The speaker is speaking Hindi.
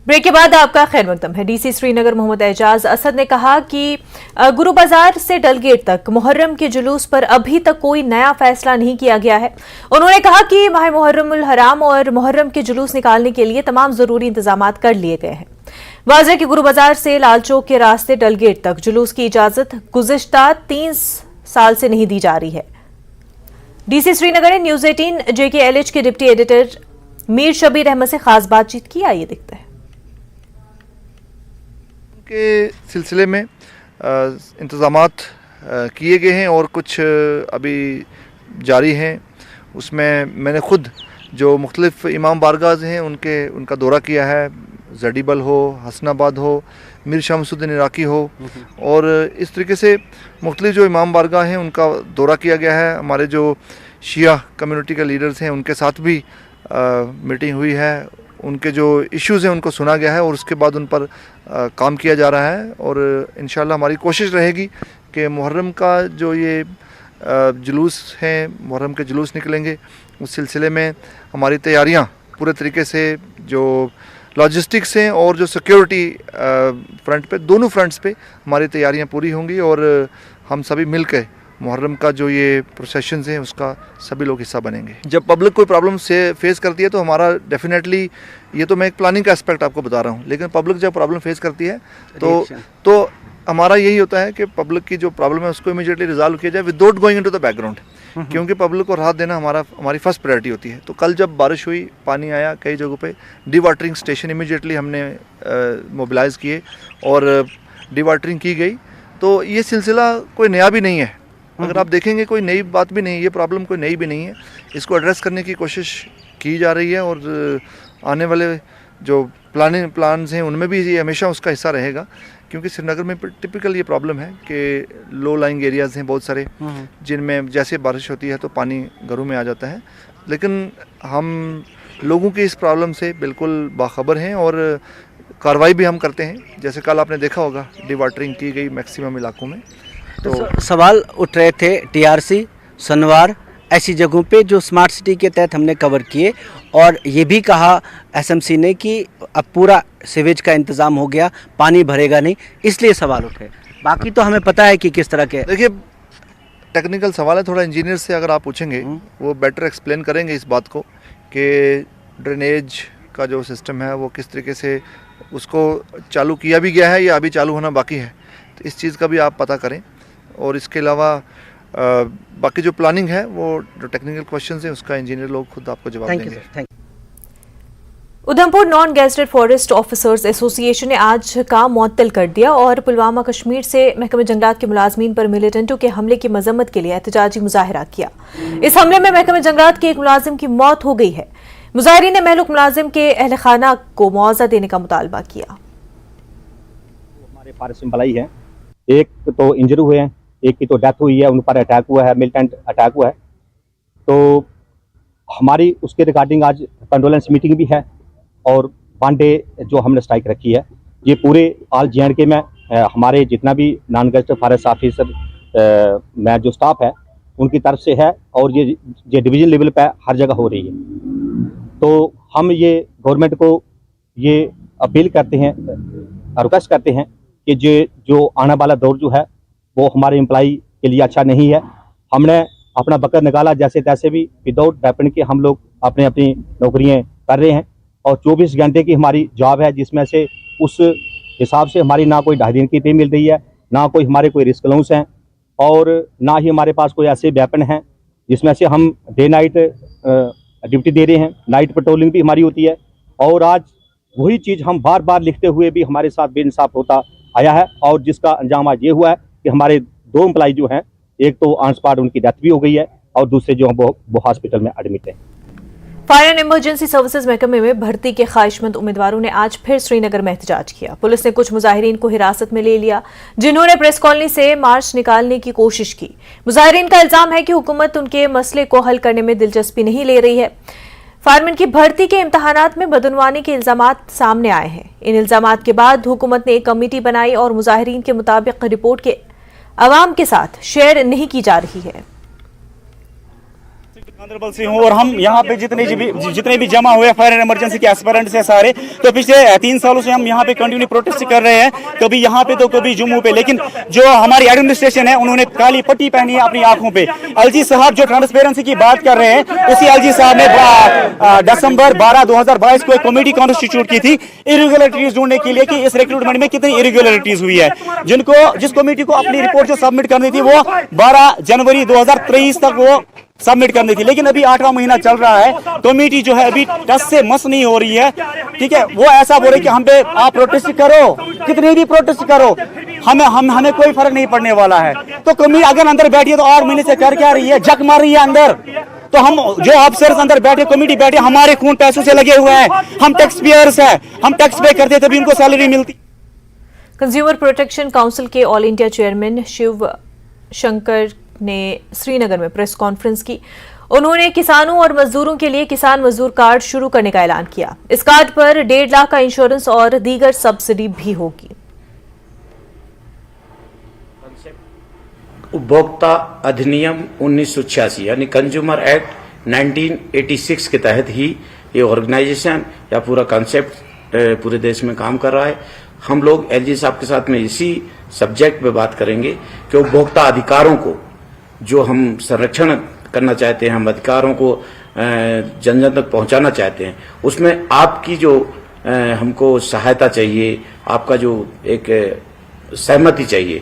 ब्रेक के बाद आपका खैर मकदम है। डीसी श्रीनगर मोहम्मद एजाज असद ने कहा कि गुरु बाजार से डलगेट तक मुहर्रम के जुलूस पर अभी तक कोई नया फैसला नहीं किया गया है। उन्होंने कहा कि माह मुहर्रमुल हराम और मुहर्रम के जुलूस निकालने के लिए तमाम जरूरी इंतजाम कर लिए गए हैं। वाज़ेह कि गुरु बाजार से लाल चौक के रास्ते डलगेट तक जुलूस की इजाजत गुज़िश्ता 3 साल से नहीं दी जा रही है। डीसी श्रीनगर ने न्यूज 18 JKLH के डिप्टी एडिटर मीर शबीर अहमद से खास बातचीत की। आइए देखते हैं। के सिलसिले में इंतज़ामात किए गए हैं और कुछ अभी जारी हैं। उसमें मैंने ख़ुद जो मुख्तलिफ़ इमाम बारगाह हैं उनका दौरा किया है। जडीबल हो, हसनाबाद हो, मीर शमसुद्दीन इराकी हो, और इस तरीके से मुख्तलिफ़ जो इमाम बारगाह हैं उनका दौरा किया गया है। हमारे जो शिया कम्युनिटी के लीडर्स हैं उनके साथ भी मीटिंग हुई है। उनके जो इश्यूज़ हैं उनको सुना गया है और उसके बाद उन पर काम किया जा रहा है। और इंशाल्लाह हमारी कोशिश रहेगी कि मुहर्रम का जो ये जुलूस हैं, मुहर्रम के जुलूस निकलेंगे, उस सिलसिले में हमारी तैयारियां पूरे तरीके से जो लॉजिस्टिक्स हैं और जो सिक्योरिटी फ्रंट पे, दोनों फ्रंट्स पे हमारी तैयारियां पूरी होंगी और हम सभी मिलकर मुहर्रम का जो ये प्रोसेशंस हैं उसका सभी लोग हिस्सा बनेंगे। जब पब्लिक कोई प्रॉब्लम से फेस करती है तो हमारा डेफिनेटली, ये तो मैं एक प्लानिंग का एस्पेक्ट आपको बता रहा हूँ, लेकिन पब्लिक जब प्रॉब्लम फेस करती है तो हमारा यही होता है कि पब्लिक की जो प्रॉब्लम है उसको इमीडिएटली रिजॉल्व किया जाए without going into the background, क्योंकि पब्लिक को राहत देना हमारी फर्स्ट प्रायोरिटी होती है। तो कल जब बारिश हुई, पानी आया कई जगहों पे, डिवाटरिंग स्टेशन इमीडिएटली हमने मोबिलाइज़ किए और डिवाटरिंग की गई। तो ये सिलसिला कोई नया भी नहीं है, अगर आप देखेंगे कोई नई बात भी नहीं है, ये प्रॉब्लम कोई नई भी नहीं है। इसको एड्रेस करने की कोशिश की जा रही है और आने वाले जो प्लान्स हैं उनमें भी ये हमेशा उसका हिस्सा रहेगा, क्योंकि श्रीनगर में टिपिकल ये प्रॉब्लम है कि लो लाइंग एरियाज़ हैं बहुत सारे, जिनमें जैसे बारिश होती है तो पानी घरों में आ जाता है। लेकिन हम लोगों की इस प्रॉब्लम से बिल्कुल बाखबर हैं और कार्रवाई भी हम करते हैं। जैसे कल आपने देखा होगा डिवाटरिंग की गई मैक्सिमम इलाकों में। तो सवाल उठ रहे थे TRC, सनवार, ऐसी जगहों पे जो स्मार्ट सिटी के तहत हमने कवर किए, और ये भी कहा SMC ने कि अब पूरा सीवेज का इंतज़ाम हो गया, पानी भरेगा नहीं, इसलिए सवाल उठे। बाकी तो हमें पता है कि किस तरह के। देखिए, टेक्निकल सवाल है, थोड़ा इंजीनियर से अगर आप पूछेंगे वो बेटर एक्सप्लेन करेंगे इस बात को कि ड्रेनेज का जो सिस्टम है वो किस तरीके से उसको चालू किया भी गया है या अभी चालू होना बाकी है। तो इस चीज़ का भी आप पता करें। और इसके अलावा बाकी जो प्लानिंग है, वो जो टेक्निकल क्वेश्चंस हैं उसका इंजीनियर लोग खुद आपको जवाब देंगे। Udhampur non gazetted forest officers association ने आज काम मुअत्तल कर दिया और पुलवामा कश्मीर से महकमे जंगलात के मुलाजमीन पर मिलिटेंटों के हमले की मजम्मत के लिए एहतजाजी मुजाहरा किया। इस हमले में महकमे जंगलात के एक मुलाजिम की मौत हो गई है। मुजाहिरीन ने महलूक मुलाजिम के अहल खाना को मुआवजा देने का मुतालबा किया। हमारे फॉरेस्ट एम्प्लॉई हैं, एक तो इंजरी हुए हैं, एक की तो डेथ हुई है, उन पर अटैक हुआ है, मिलिटेंट अटैक हुआ है। तो हमारी उसके रिगार्डिंग आज कंडोलेंस मीटिंग भी है और 1 डे जो हमने स्ट्राइक रखी है, ये पूरे ऑल JNK में हमारे जितना भी नॉन गेजेटेड फॉरेस्ट ऑफिसर में जो स्टाफ है उनकी तरफ से है, और ये डिवीजन लेवल पे हर जगह हो रही है। तो हम ये गवर्नमेंट को ये अपील करते हैं, रिक्वेस्ट करते हैं कि जो आने वाला दौर जो है वो हमारे एम्प्लॉई के लिए अच्छा नहीं है। हमने अपना बकर निकाला जैसे तैसे भी, विदाउट वेपन के हम लोग अपनी नौकरियां कर रहे हैं, और 24 घंटे की हमारी जॉब है, जिसमें से उस हिसाब से हमारी ना कोई 2.5 दिन की पे मिल रही है, ना कोई हमारे कोई रिस्क अलाउंस हैं, और ना ही हमारे पास कोई ऐसे वेपन हैं जिसमें से हम डे नाइट ड्यूटी दे रहे हैं। नाइट पेट्रोलिंग भी हमारी होती है, और आज वही चीज़ हम बार बार लिखते हुए भी हमारे साथ बेइंसाफ होता आया है, और जिसका अंजाम आज ये हुआ है कि हमारे 2 एम्प्लॉई जो हैं, एक तो ऑन स्पॉट उनकी डेथ भी हो गई है और दूसरे जो हैं वो हॉस्पिटल में एडमिट है। फायर एंड इमरजेंसी सर्विसेज महकमे में भर्ती के ख्वाहिशमंद उम्मीदवारों ने आज फिर श्रीनगर में एहतजाज किया। पुलिस ने कुछ मुजाहिरीन को हिरासत में ले लिया, जिन्होंने प्रेस कॉलोनी से मार्च निकालने की कोशिश की। मुजाहिरीन का इल्जाम है कि हुकूमत उनके मसले को हल करने में दिलचस्पी नहीं ले रही है। फायरमैन की भर्ती के इम्तहानात में बदनवानी के इल्जामात सामने आए हैं। इन इल्जामात के बाद हुकूमत ने एक कमेटी बनाई और मुजाहिरीन के मुताबिक रिपोर्ट के अवाम के साथ शेयर नहीं की जा रही है। गांधरबल से हूँ और हम यहाँ पे जितने भी जमा हुए फायर एंड इमरजेंसी के एस्पिरेंट्स हैं सारे, तो पिछले 3 सालों से हम यहाँ पे कंटिन्यू प्रोटेस्ट कर रहे हैं, कभी यहाँ पे तो कभी जम्मू पे। लेकिन जो हमारी एडमिनिस्ट्रेशन है उन्होंने काली पट्टी पहनी है अपनी आंखों पे। एलजी साहब जो ट्रांसपेरेंसी की बात कर रहे हैं, उसी एलजी साहब ने दिसंबर 12, 2022 को एक कमेटी कॉन्स्टिट्यूट की थी इरेगुलरिटीज ढूंढने के लिए कि इस रिक्रूटमेंट में कितनी इरेगुलरिटीज हुई है। जिस कमेटी को अपनी रिपोर्ट जो सबमिट करनी थी वो 12 जनवरी 2023 तक वो सबमिट करनी थी, लेकिन अभी 8वां महीना चल रहा है, कमेटी जो है अभी टस से मस नहीं हो रही है। ठीक है, वो ऐसा बोले कि हम पे आप प्रोटेस्ट करो, कितनी भी प्रोटेस्ट करो, हमें कोई फर्क नहीं पड़ने वाला है। तो कमेटी अगर अंदर बैठी है तो 8 महीने से कर क्या रही है, जक मार रही है अंदर। तो हम जो अफसर अंदर बैठे, कमेटी बैठे, हमारे खून पैसों से लगे हुए हैं, हम टैक्स पेयर्स हैं, हम टैक्स पे करते तभी उनको सैलरी मिलती। कंज्यूमर प्रोटेक्शन काउंसिल के all India chairman Shiv Shankar ने श्रीनगर में प्रेस कॉन्फ्रेंस की। उन्होंने किसानों और मजदूरों के लिए किसान मजदूर कार्ड शुरू करने का ऐलान किया। इस कार्ड पर 1.5 लाख का इंश्योरेंस और दीगर सब्सिडी भी होगी। उपभोक्ता अधिनियम 1986 यानी कंज्यूमर एक्ट 1986 के तहत ही ये ऑर्गेनाइजेशन या पूरा कॉन्सेप्ट पूरे देश में काम कर रहा है। हम लोग एलजी साहब के साथ में इसी सब्जेक्ट पे बात करेंगे कि उपभोक्ता अधिकारों को जो हम संरक्षण करना चाहते हैं, हम अधिकारों को जन जन तक पहुंचाना चाहते हैं, उसमें आपकी जो हमको सहायता चाहिए, आपका जो एक सहमति चाहिए।